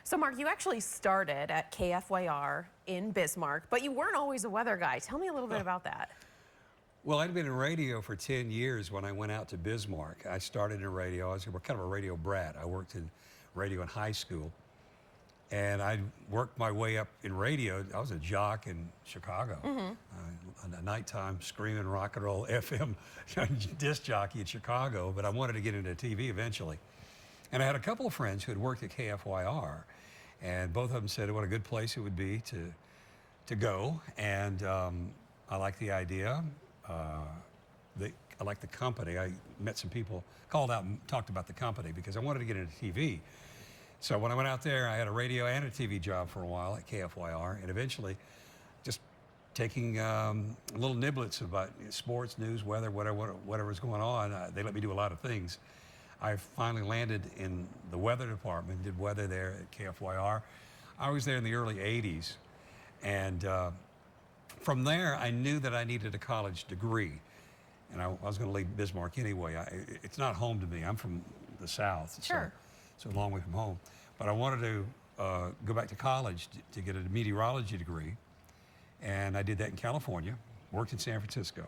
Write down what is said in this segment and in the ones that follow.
So Mark, you actually started at KFYR in Bismarck, but you weren't always a weather guy. Tell me a little bit about that. Well, I'd been in radio for 10 years when I went out to Bismarck. I started in radio. I was kind of a radio brat. I worked in radio in high school, and I worked my way up in radio. I was a jock in Chicago, a nighttime screaming rock and roll FM disc jockey in Chicago, but I wanted to get into TV eventually. And I had a couple of friends who had worked at KFYR, and both of them said what a good place it would be to go, and I liked the idea. I liked the company. I met some people, called out and talked about the company because I wanted to get into TV. So when I went out there, I had a radio and a TV job for a while at KFYR, and eventually just taking little niblets about sports, news, weather, whatever was going on. They let me do a lot of things. I finally landed in the weather department, did weather there at KFYR. I was there in the early 80s, and from there, I knew that I needed a college degree, and I was going to leave Bismarck anyway. It's not home to me. I'm from the South, sure. So a long way from home. But I wanted to go back to college to get a meteorology degree, and I did that in California, worked in San Francisco,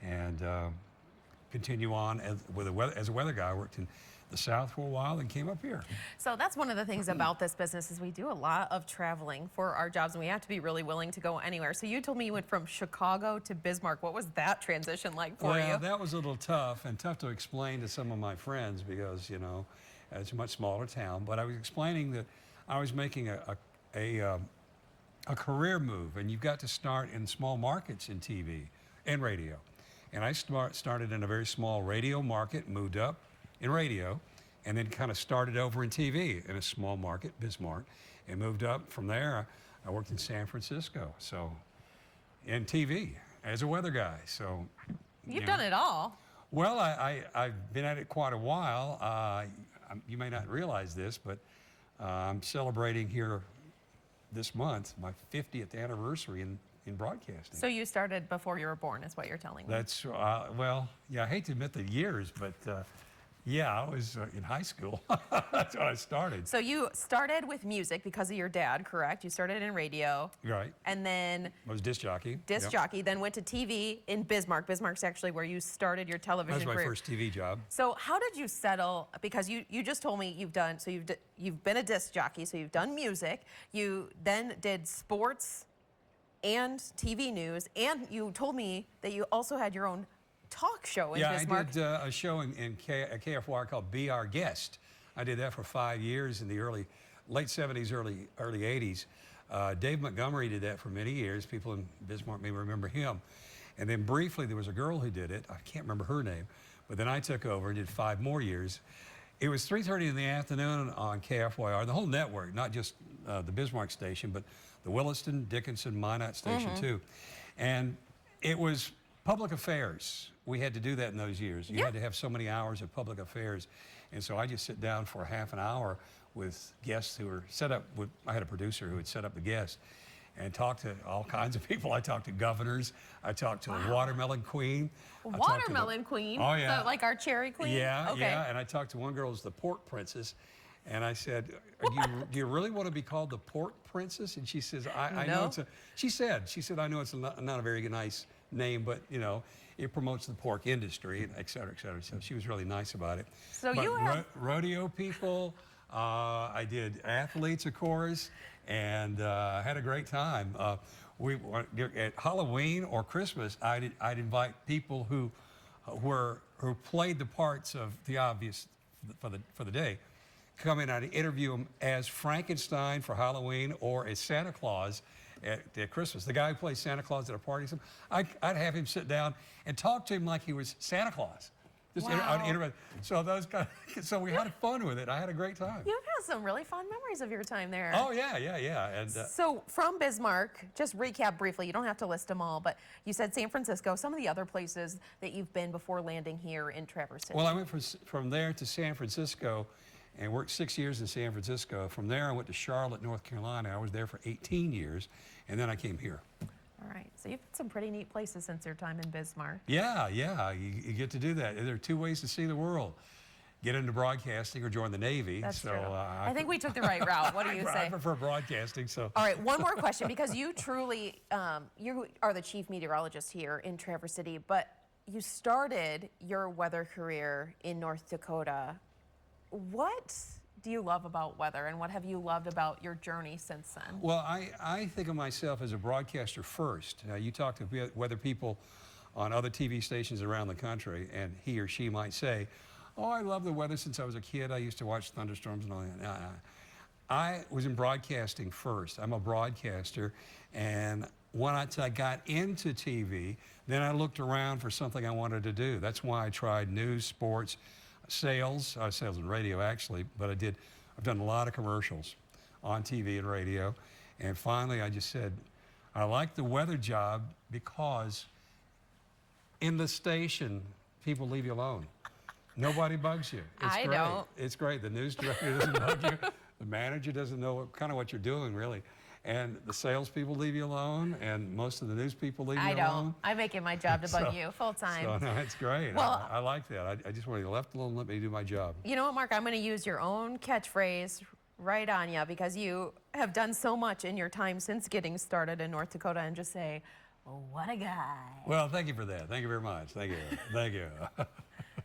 and continue on as a weather guy. I worked in the South for a while and came up here. So that's one of the things about this business is we do a lot of traveling for our jobs, and we have to be really willing to go anywhere. So you told me you went from Chicago to Bismarck. What was that transition like for you? Well, that was a little tough to explain to some of my friends because, you know, it's a much smaller town. But I was explaining that I was making a career move, and you've got to start in small markets in TV and radio. And I started in a very small radio market, moved up in radio, and then kind of started over in TV in a small market, Bismarck, and moved up from there. I worked in San Francisco, so in TV as a weather guy. So you've done it all. Well, I've been at it quite a while. You may not realize this, but I'm celebrating here this month my 50th anniversary in broadcasting. So you started before you were born, is what you're telling me. That's, well, yeah, I hate to admit the years, but yeah, I was in high school. That's when I started. So you started with music because of your dad, correct? You started in radio. Right. And then... I was disc jockey. Disc jockey, then went to TV in Bismarck. Bismarck's actually where you started your television career. That was my first TV job. So how did you settle, because you just told me you've been a disc jockey, so you've done music, you then did sports and TV news, and you told me that you also had your own talk show in Bismarck. Yeah, I did a show at KFYR called Be Our Guest. I did that for 5 years in the late 70s, early 80s. Dave Montgomery did that for many years. People in Bismarck may remember him. And then briefly there was a girl who did it. I can't remember her name. But then I took over and did 5 more years. It was 3:30 in the afternoon on KFYR, the whole network, not just the Bismarck station, but the Williston, Dickinson, Minot station too. And it was public affairs. We had to do that in those years. You had to have so many hours of public affairs. And so I just sit down for half an hour with guests who were set up with, I had a producer who had set up the guests and talked to all kinds of people. I talked to governors. I talked to the Watermelon Queen. Watermelon Queen? Oh, yeah. So like our cherry queen? Yeah, okay. Yeah. And I talked to one girl who's the Pork Princess. And I said, do you really want to be called the Pork Princess? And she says, I know it's she said, I know it's not a very nice name, but you know, it promotes the pork industry, et cetera, et cetera. So she was really nice about it. So but you have rodeo people, I did athletes, of course, and had a great time. At Halloween or Christmas, I'd invite people who played the parts of the obvious for the day. Come in, I'd interview them as Frankenstein for Halloween or as Santa Claus at Christmas. The guy who plays Santa Claus at a party, I'd have him sit down and talk to him like he was Santa Claus. So we had fun with it. I had a great time. You've had some really fun memories of your time there. Oh, yeah. And, so from Bismarck, just recap briefly, you don't have to list them all, but you said San Francisco, some of the other places that you've been before landing here in Traverse City. Well, I went from there to San Francisco and worked 6 years in San Francisco. From there, I went to Charlotte, North Carolina. I was there for 18 years, and then I came here. All right, so you've been some pretty neat places since your time in Bismarck. Yeah, you get to do that. There are 2 ways to see the world. get into broadcasting or join the Navy. That's so, true. I think we took the right route. What do you I say? prefer broadcasting. So. All right, one more question, because you truly, you are the chief meteorologist here in Traverse City, but you started your weather career in North Dakota. What do you love about weather, and what have you loved about your journey since then? Well, I think of myself as a broadcaster first. Now, you talk to weather people on other TV stations around the country, and he or she might say, oh, I love the weather since I was a kid. I used to watch thunderstorms and all that. I was in broadcasting first. I'm a broadcaster, and once I got into TV, then I looked around for something I wanted to do. That's why I tried news, sports, sales and radio actually, but I've done a lot of commercials on TV and radio. And finally I just said, I like the weather job because in the station, people leave you alone. Nobody bugs you. It's I great. don't. It's great. The news director doesn't bug you. The manager doesn't know what you're doing really. And the salespeople leave you alone, and most of the news people leave you alone. I don't. I make it my job to bug you full time. So no, it's great. Well, I like that. I just want to be left alone and let me do my job. You know what, Mark? I'm going to use your own catchphrase right on you, because you have done so much in your time since getting started in North Dakota, and just say, well, what a guy. Well, thank you for that. Thank you very much. Thank you. Thank you.